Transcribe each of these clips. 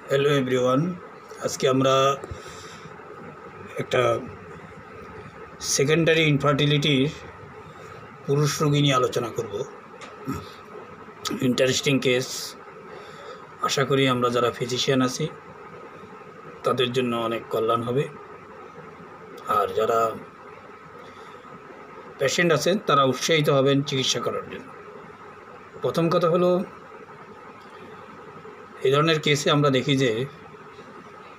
Hello everyone, আজকে আমরা একটা সেকেন্ডারি ইনফার্টিলিটির পুরুষ রোগী নিয়ে আলোচনা করব। Interesting case. আশা করি আমরা যারা ফিজিশিয়ান আছি তাদের জন্য অনেক কল্যাণ হবে, আর যারা পেশেন্ট আছেন তারা উৎসাহিত হবেন চিকিৎসা করার জন্য। প্রথম কথা হলো, এই ধরনের কেসে আমরা দেখি যে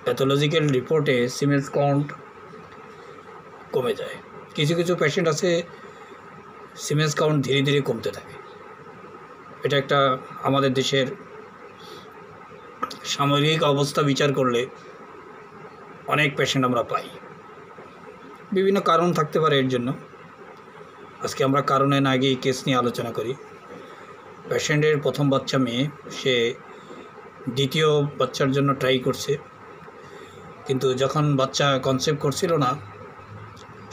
প্যাথোলজিক্যাল রিপোর্টে সিমেন্স কাউন্ট কমে যায়। কিছু কিছু পেশেন্ট আছে সিমেন্স কাউন্ট ধীরে ধীরে কমতে থাকে। এটা একটা আমাদের দেশের সামগ্রিক অবস্থা বিচার করলে অনেক পেশেন্ট আমরা পাই। বিভিন্ন কারণ থাকতে পারে এর জন্য। আজকে আমরা কারণে না গিয়ে কেস নিয়ে আলোচনা করি। পেশেন্টের প্রথম বাচ্চা মেয়ে, সে দ্বিতীয় বাচ্চার জন্য ট্রাই করছে, কিন্তু যখন বাচ্চা কনসেপ্ট করছিল না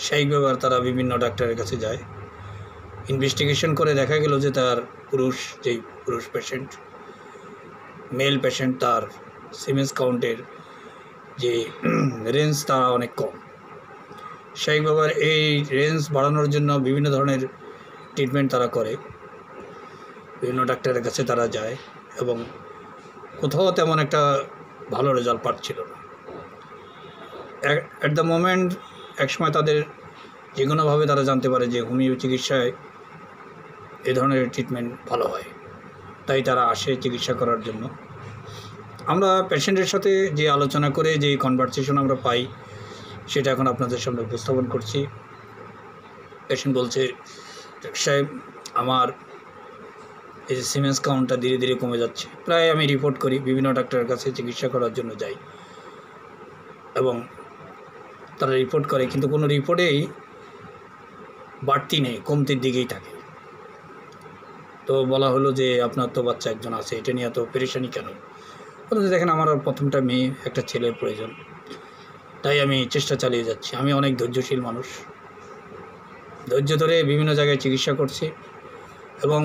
সেই ব্যাপার তারা বিভিন্ন ডাক্তারের কাছে যায়। ইনভেস্টিগেশন করে দেখা গেল যে তার পুরুষ পেশেন্ট, মেল পেশেন্ট, তার সিমেন্স কাউন্টের যে রেঞ্জ তা অনেক কম। সেই ব্যাপার এই রেঞ্জ বাড়ানোর জন্য বিভিন্ন ধরনের ট্রিটমেন্ট তারা করে, বিভিন্ন ডাক্তারের কাছে তারা যায় এবং কোথাও তেমন একটা ভালো রেজাল্ট পাচ্ছিল না। অ্যাট দ্য মোমেন্ট একসময় তাদের যে কোনোভাবে তারা জানতে পারে যে হোমিও চিকিৎসায় এ ধরনের ট্রিটমেন্ট ভালো হয়, তাই তারা আসে চিকিৎসা করার জন্য। আমরা পেশেন্টের সাথে যে আলোচনা করে যে কনভারসেশন আমরা পাই সেটা এখন আপনাদের সামনে উপস্থাপন করছি। পেশেন্ট বলছে, সাহেব আমার এই যে সিমেন্স কাউন্টটা ধীরে ধীরে কমে যাচ্ছে। প্রায় আমি রিপোর্ট করি, বিভিন্ন ডাক্তারের কাছে চিকিৎসা করার জন্য যাই এবং তারা রিপোর্ট করে, কিন্তু কোনো রিপোর্টেই বাড়তি নেই, কমতির দিকেই থাকে। তো বলা হলো যে আপনার তো বাচ্চা একজন আছে, এটা নিয়ে এত পেরেশানি কেন? বলতে দেখেন, আমার প্রথমটা মেয়ে, একটা ছেলের প্রয়োজন, তাই আমি চেষ্টা চালিয়ে যাচ্ছি। আমি অনেক ধৈর্যশীল মানুষ, ধৈর্য ধরে বিভিন্ন জায়গায় চিকিৎসা করছি এবং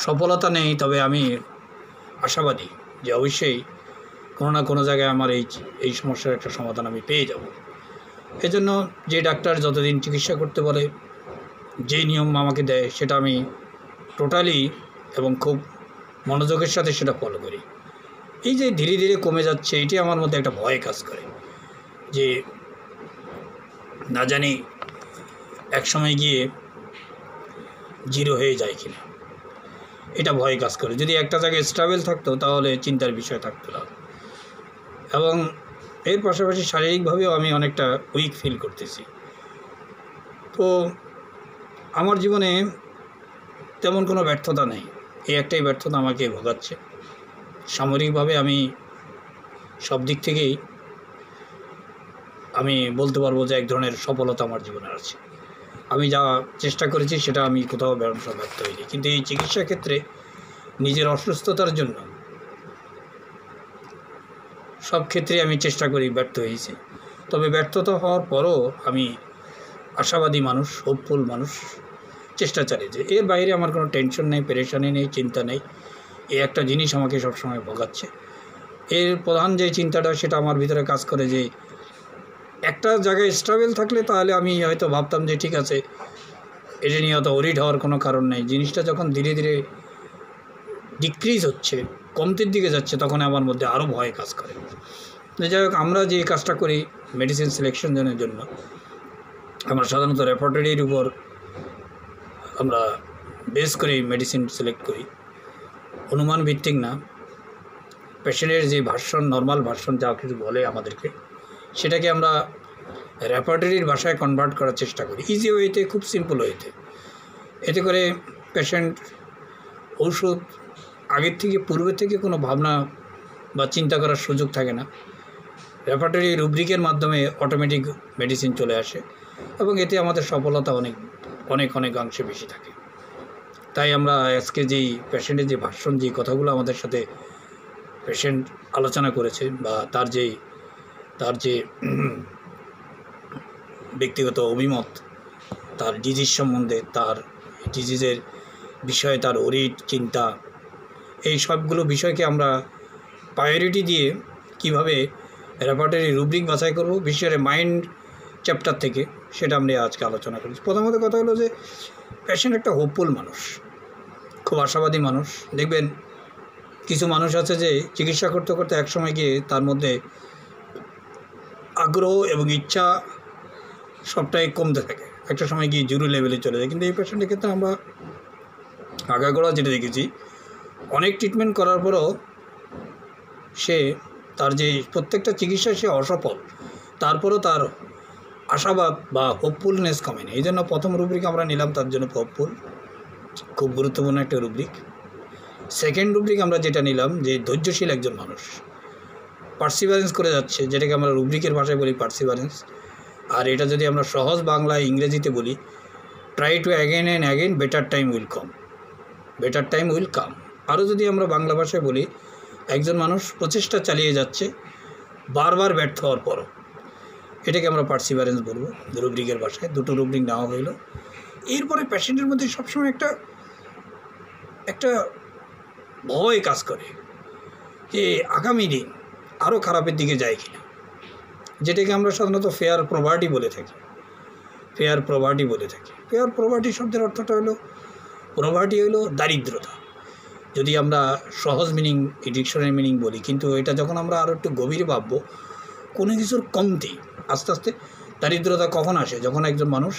সফলতা নেই, তবে আমি আশাবাদী যে অবশ্যই কোনো না কোনো জায়গায় আমার এই সমস্যার একটা সমাধান আমি পেয়ে যাব। এজন্য যে ডাক্তার যতদিন চিকিৎসা করতে বলে, যে নিয়ম আমাকে দেয়, সেটা আমি টোটালি এবং খুব মনোযোগের সাথে সেটা ফলো করি। এই যে ধীরে ধীরে কমে যাচ্ছে, এটি আমার মধ্যে একটা ভয় কাজ করে যে না জানি একসময় গিয়ে জিরো হয়ে যায় কিনা, এটা ভয় কাজ করে। যদি একটা জায়গায় স্টেবল থাকতো তাহলে চিন্তার বিষয় থাকতো না। এবং এর পাশাপাশি শারীরিকভাবেও আমি অনেকটা উইক ফিল করতেছি। তো আমার জীবনে তেমন কোনো ব্যর্থতা নেই, এই একটাই ব্যর্থতা আমাকে ভোগাচ্ছে। সামরিকভাবে আমি সব দিক থেকেই আমি বলতে পারবো যে এক ধরনের সফলতা আমার জীবনে আছে। আমি যা চেষ্টা করেছি সেটা আমি কোথাও ব্যর্থ হইনি, কিন্তু এই চিকিৎসা ক্ষেত্রে নিজের অসুস্থতার জন্য সব ক্ষেত্রে আমি চেষ্টা করি, ব্যর্থ হয়েছি। তবে ব্যর্থতা হওয়ার পরও আমি আশাবাদী মানুষ, হোপফুল মানুষ, চেষ্টা চালিয়েছি। এর বাইরে আমার কোনো টেনশন নেই, পেরেশানি নেই, চিন্তা নেই। এই একটা জিনিস আমাকে সবসময় ভোগাচ্ছে। এর প্রধান যে চিন্তাটা সেটা আমার ভিতরে কাজ করে যে একটা জায়গায় স্টেবল থাকলে তাহলে আমি হয়তো ভাবতাম যে ঠিক আছে, এটা নিয়ে অত ওরিড হওয়ার কোনো কারণ নেই। জিনিসটা যখন ধীরে ধীরে ডিক্রিজ হচ্ছে, কমতির দিকে যাচ্ছে, তখন আমার মধ্যে আরও ভয় কাজ করে। যাই হোক, আমরা যে কাজটা করি মেডিসিন সিলেকশনের জন্য, আমরা সাধারণত রেপার্টরির উপর আমরা বেস করে মেডিসিন সিলেক্ট করি, অনুমান ভিত্তিক না। পেশেন্টের যে ভার্সন, নর্মাল ভার্সন যা কিছু বলে আমাদেরকে, সেটাকে আমরা রেপার্টরির ভাষায় কনভার্ট করার চেষ্টা করি, ইজি ওয়েতে, খুব সিম্পল ওয়েতে। এতে করে পেশেন্ট ঔষধ আগের থেকে, পূর্বে থেকে কোনো ভাবনা বা চিন্তা করার সুযোগ থাকে না। রেপার্টরি রুব্রিকের মাধ্যমে অটোমেটিক মেডিসিন চলে আসে এবং এতে আমাদের সফলতা অনেক অনেক অনেকাংশে বেশি থাকে। তাই আমরা আজকে যেই পেশেন্টের যে ভার্সন, যে কথাগুলো আমাদের সাথে পেশেন্ট আলোচনা করেছে, বা তার যে ব্যক্তিগত অভিমত, তার ডিজিজ সম্বন্ধে, তার ডিজিজের বিষয়ে তার ওরিড চিন্তা, এই সবগুলো বিষয়কে আমরা প্রায়োরিটি দিয়ে কিভাবে রেপার্টরি রুব্রিক বাছাই করব, বিশেষ করে মাইন্ড চ্যাপ্টার থেকে, সেটা আমরা আজকে আলোচনা করেছি। প্রথমত কথা হলো যে পেশেন্ট একটা হোপফুল মানুষ, খুব আশাবাদী মানুষ। দেখবেন কিছু মানুষ আছে যে চিকিৎসা করতে করতে একসময় গিয়ে তার মধ্যে আগ্রহ এবং ইচ্ছা সবটাই কমতে থাকে, একটা সময় গিয়ে জিরো লেভেলে চলে যায়। কিন্তু এই পেশেন্টের ক্ষেত্রে আমরা আগাগোড়া যেটা দেখেছি, অনেক ট্রিটমেন্ট করার পরও সে তার যে প্রত্যেকটা চিকিৎসা সে অসফল, তারপরও তার আশাবাদ বা হোপফুলনেস কমেনি। এই জন্য প্রথম রুব্রিক আমরা নিলাম তার জন্য হোপফুল, খুব গুরুত্বপূর্ণ একটা রুব্রিক। সেকেন্ড রুব্রিক আমরা যেটা নিলাম যে ধৈর্যশীল একজন মানুষ, পার্সিভারেন্স করে যাচ্ছে, যেটাকে আমরা রুব্রিকের ভাষায় বলি পার্সিভারেন্স। আর এটা যদি আমরা সহজ বাংলায় ইংরেজিতে বলি, try to again and again, better time will come, better time will come. আরও যদি আমরা বাংলা ভাষায় বলি, একজন মানুষ প্রচেষ্টা চালিয়ে যাচ্ছে বারবার ব্যর্থ হওয়ার পরও, এটাকে আমরা পার্সিভারেন্স বলবো রুব্রিকের ভাষায়। দুটো রুব্রিক নেওয়া হইল। এরপরে পেশেন্টের মধ্যে সবসময় একটা ভয় কাজ করে যে আগামী দিন আরও খারাপের দিকে যায় কিনা, যেটাকে আমরা সাধারণত ফেয়ার প্রভার্টি বলে থাকি। ফেয়ার প্রভার্টি শব্দের অর্থটা হলো, প্রভার্টি হলো দারিদ্রতা, যদি আমরা সহজ মিনিং ডিকশনারি মিনিং বলি। কিন্তু এটা যখন আমরা আরও একটু গভীরে ভাববো, কোনো কিছুর কমতি আস্তে আস্তে দারিদ্রতা কখন আসে, যখন একজন মানুষ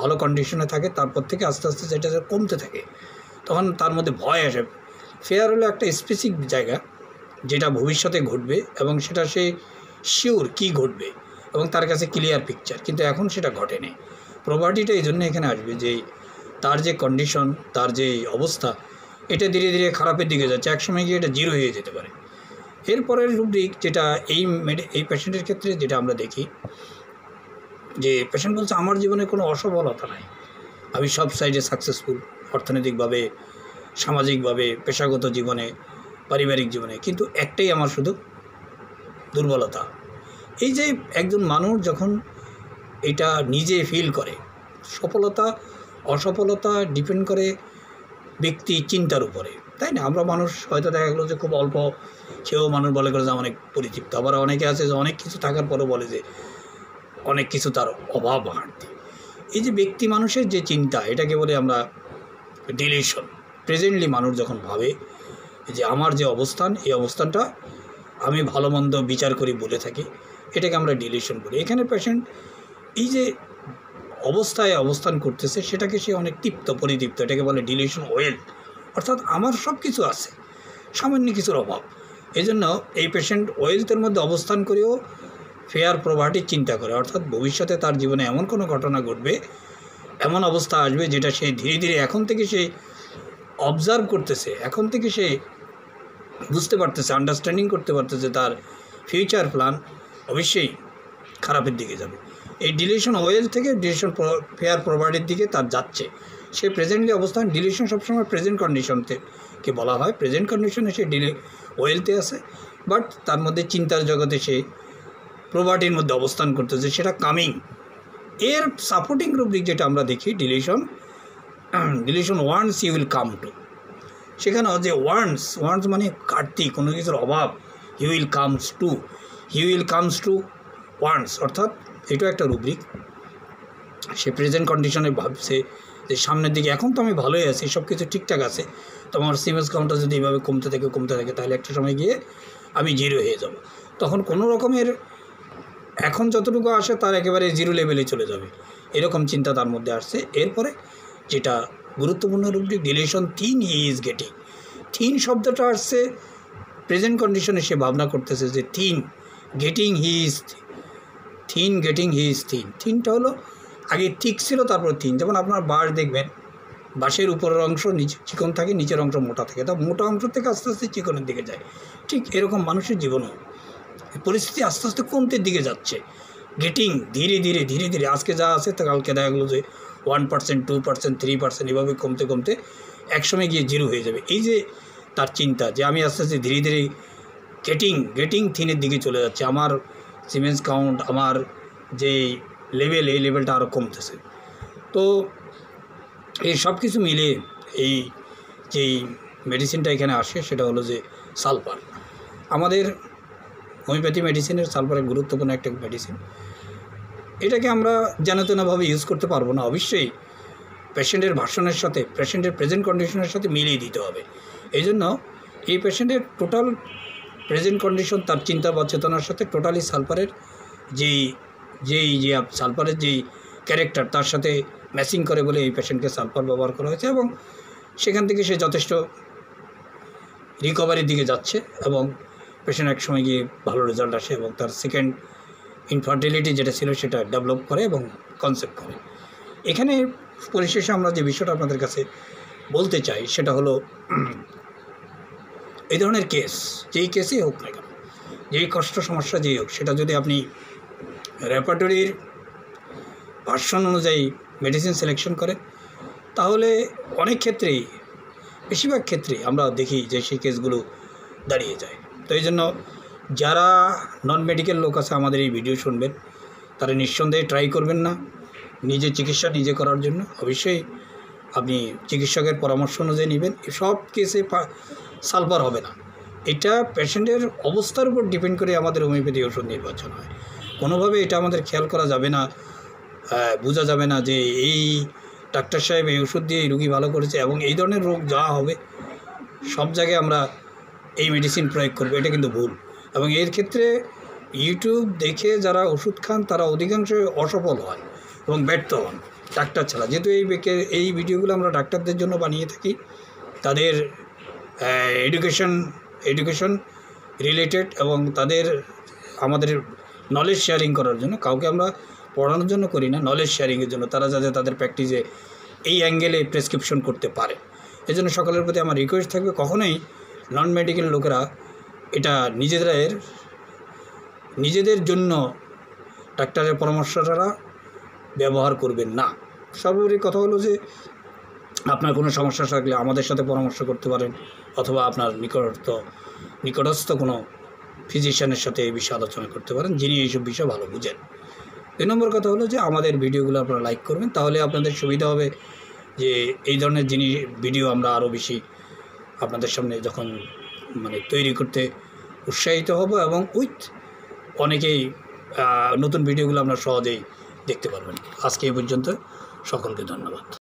ভালো কন্ডিশনে থাকে, তারপর থেকে আস্তে আস্তে সেটা কমতে থাকে, তখন তার মধ্যে ভয় আসে। ফেয়ার হলো একটা স্পেসিফিক জায়গা যেটা ভবিষ্যতে ঘটবে এবং সেটা সে শিওর কী ঘটবে এবং তার কাছে ক্লিয়ার পিকচার, কিন্তু এখন সেটা ঘটেনি। প্রভার্টিটা এই জন্য এখানে আসবে যে তার যে কন্ডিশন, তার যে অবস্থা, এটা ধীরে ধীরে খারাপের দিকে যাচ্ছে, একসময় গিয়ে এটা জিরো হয়ে যেতে পারে। এরপরের রুব্রিক যেটা এই পেশেন্টের ক্ষেত্রে যেটা আমরা দেখি, যে পেশেন্ট বলছে আমার জীবনে কোনো অসফলতা নাই, আমি সব সাইডে সাকসেসফুল, অর্থনৈতিকভাবে, সামাজিকভাবে, পেশাগত জীবনে, পারিবারিক জীবনে, কিন্তু একটাই আমার শুধু দুর্বলতা। এই যে একজন মানুষ যখন এটা নিজে ফিল করে, সফলতা অসফলতা ডিপেন্ড করে ব্যক্তি চিন্তার উপরে, তাই না? আমরা মানুষ হয়তো দেখা গেলো যে খুব অল্প, সেও মানুষ বলে করে যে অনেক পরিতৃপ্ত, আবার অনেকে আছে যে অনেক কিছু থাকার পরও বলে যে অনেক কিছু তার অভাব ঘাটতি। এই যে ব্যক্তি মানুষের যে চিন্তা, এটাকে বলে আমরা ডিলিউশন। প্রেজেন্টলি মানুষ যখন ভাবে যে আমার যে অবস্থান, এই অবস্থানটা আমি ভালো মন্দ বিচার করি বলে থাকি, এটাকে আমরা ডিলিউশন বলি। এখানে পেশেন্ট এই যে অবস্থায় অবস্থান করতেছে, সেটাকে সে অনেক পরিতৃপ্ত, এটাকে বলে ডিলিউশন ওয়েলথ, অর্থাৎ আমার সব কিছু আছে, সামান্য কিছুর অভাব। এই জন্য এই পেশেন্ট ওয়েলথের মধ্যে অবস্থান করেও ফেয়ার প্রভার্টির চিন্তা করে, অর্থাৎ ভবিষ্যতে তার জীবনে এমন কোনো ঘটনা ঘটবে, এমন অবস্থা আসবে যেটা সে ধীরে ধীরে এখন থেকে সে অবজার্ভ করতেছে, এখন থেকে সে বুঝতে পারতেছে, আন্ডারস্ট্যান্ডিং করতে পারতেছে, তার ফিউচার প্ল্যান অবশ্যই খারাপের দিকে যাবে। এই ডিলিউশন ওয়েলথ থেকে ডিলিউশন ফেয়ার প্রভার্টির দিকে তার যাচ্ছে। সে প্রেজেন্টলি অবস্থান, ডিলিউশন সবসময় প্রেজেন্ট কন্ডিশনকে বলা হয়, প্রেজেন্ট কন্ডিশনে সে ওয়েলথে আছে, বাট তার মধ্যে চিন্তার জগতে সে প্রভার্টির মধ্যে অবস্থান করতেছে, সেটা কামিং। এর সাপোর্টিং রুব্রিক যেটা আমরা দেখি, delusion once you will come to, সেখানে যে ওয়ান্স মানে ঘাটতি, কোনো কিছুর অভাব, he will comes to once, অর্থাৎ এটাও একটা রুব্রিক। সে প্রেজেন্ট কন্ডিশনে ভাবছে যে সামনের দিকে এখন তো আমি ভালোই আছি, সব কিছু ঠিকঠাক আছে, তোমার সিমেন্স কাউন্টটা যদি এইভাবে কমতে থাকে তাহলে একটা সময় গিয়ে আমি জিরো হয়ে যাব, তখন কোনো রকমের এখন যতটুকু আসে তার একেবারে জিরো লেভেলে চলে যাবে, এরকম চিন্তা তার মধ্যে আসছে। এরপরে যেটা গুরুত্বপূর্ণ rubric, dilution he is getting শব্দটা আসছে প্রেজেন্ট কন্ডিশনে, সে ভাবনা করতেছে যে গেটিং হি ইজ থিনটা হলো আগে ঠিক ছিল, তারপর যেমন আপনার বাঁশ দেখবেন, বাঁশের উপরের অংশ চিকন থাকে, নিচের অংশ মোটা থাকে, তা মোটা অংশ থেকে আস্তে আস্তে চিকনের দিকে যায়। ঠিক এরকম মানুষের জীবনও পরিস্থিতি আস্তে আস্তে কমতের দিকে যাচ্ছে, গেটিং ধীরে ধীরে আজকে যা আছে তা কালকে দেখা গেলো যে 1%, 2%, 3% এভাবে কমতে একসময় গিয়ে জিরো হয়ে যাবে। এই যে তার চিন্তা যে আমি আস্তে আস্তে ধীরে গেটিং থিনের দিকে চলে যাচ্ছে, আমার সিমেন্স কাউন্ট, আমার যে লেভেল, এই লেভেলটা আরও কমতেছে। তো এই সব কিছু মিলে এই যেই মেডিসিনটা এখানে আসে সেটা হলো যে সালফার। আমাদের হোমিওপ্যাথি মেডিসিনের সালফার গুরুত্বপূর্ণ একটা মেডিসিন। এটাকে আমরা যেনতেনভাবে ইউজ করতে পারবো না, অবশ্যই পেশেন্টের ভার্সনের সাথে, পেশেন্টের প্রেজেন্ট কন্ডিশনের সাথে মিলিয়ে দিতে হবে। এই জন্য এই পেশেন্টের টোটাল প্রেজেন্ট কন্ডিশন, তার চিন্তা বা চেতনার সাথে টোটালি সালফারের সালফারের যেই ক্যারেক্টার তার সাথে ম্যাচিং করে বলে এই পেশেন্টকে সালফার ব্যবহার করা হয়েছে, এবং সেখান থেকে সে যথেষ্ট রিকভারির দিকে যাচ্ছে এবং পেশেন্ট এক সময় গিয়ে ভালো রেজাল্ট আসে এবং তার সেকেন্ড ইনফার্টিলিটি যেটা ছিল সেটা ডেভেলপ করে এবং কনসেপ্ট করে। এখানে পরিশেষে আমরা যে বিষয়টা আপনাদের কাছে বলতে চাই সেটা হলো, এই ধরনের কেস যেই কেসই হোক না কেন, যেই কষ্ট সমস্যা যেই হোক, সেটা যদি আপনি রেপার্টরির ভার্সন অনুযায়ী মেডিসিন সিলেকশন করেন, তাহলে অনেক ক্ষেত্রেই, বেশিরভাগ ক্ষেত্রেই আমরা দেখি যে সেই কেসগুলো দাঁড়িয়ে যায়। তো এই জন্য যারা নন মেডিকেল লোক আছে আমাদের এই ভিডিও শুনবেন, তারা নিঃসন্দেহে ট্রাই করবেন না নিজে চিকিৎসা নিজে করার জন্য। অবশ্যই আপনি চিকিৎসকের পরামর্শ অনুযায়ী নেবেন। সব কেসে সালফার হবে না, এটা পেশেন্টের অবস্থার উপর ডিপেন্ড করে আমাদের হোমিওপ্যাথি ওষুধ নির্বাচন হয়। কোনোভাবে এটা আমাদের খেয়াল করা যাবে না, বোঝা যাবে না যে এই ডাক্তার সাহেব এই ওষুধ দিয়ে এই রুগী ভালো করেছে এবং এই ধরনের রোগ যা হবে সব জায়গায় আমরা এই মেডিসিন প্রয়োগ করবো, এটা কিন্তু ভুল। এবং এর ক্ষেত্রে ইউটিউব দেখে যারা ওষুধ খান তারা অধিকাংশ অসফল হয় এবং ব্যর্থ হন ডাক্তার ছাড়া। যেহেতু এই ভিডিওগুলো আমরা ডাক্তারদের জন্য বানিয়ে থাকি, তাদের এডুকেশন রিলেটেড এবং আমাদের নলেজ শেয়ারিং করার জন্য। কাউকে আমরা পড়ানোর জন্য করি না, নলেজ শেয়ারিংয়ের জন্য, তারা যাতে তাদের প্র্যাকটিসে এই অ্যাঙ্গেলে প্রেসক্রিপশন করতে পারে। এই জন্য সকলের প্রতি আমার রিকোয়েস্ট থাকবে, কখনোই নন মেডিকেল লোকেরা এটা নিজেদের জন্য ডাক্তারের পরামর্শটা ব্যবহার করবেন না। সর্বোপরি কথা হলো যে আপনার কোনো সমস্যা থাকলে আমাদের সাথে পরামর্শ করতে পারেন, অথবা আপনার নিকটস্থ কোনো ফিজিশিয়ানের সাথে এই বিষয়ে আলোচনা করতে পারেন, যিনি এইসব বিষয় ভালো বুঝেন। 2 নম্বর কথা হলো যে আমাদের ভিডিওগুলো আপনারা লাইক করবেন, তাহলে আপনাদের সুবিধা হবে যে এই ধরনের ভিডিও আমরা আরও বেশি আপনাদের সামনে যখন তৈরি করতে উৎসাহিত হব, এবং অনেকেই নতুন ভিডিওগুলো আপনারা সহজেই দেখতে পারবেন। আজকে এই পর্যন্ত, সকলকে ধন্যবাদ।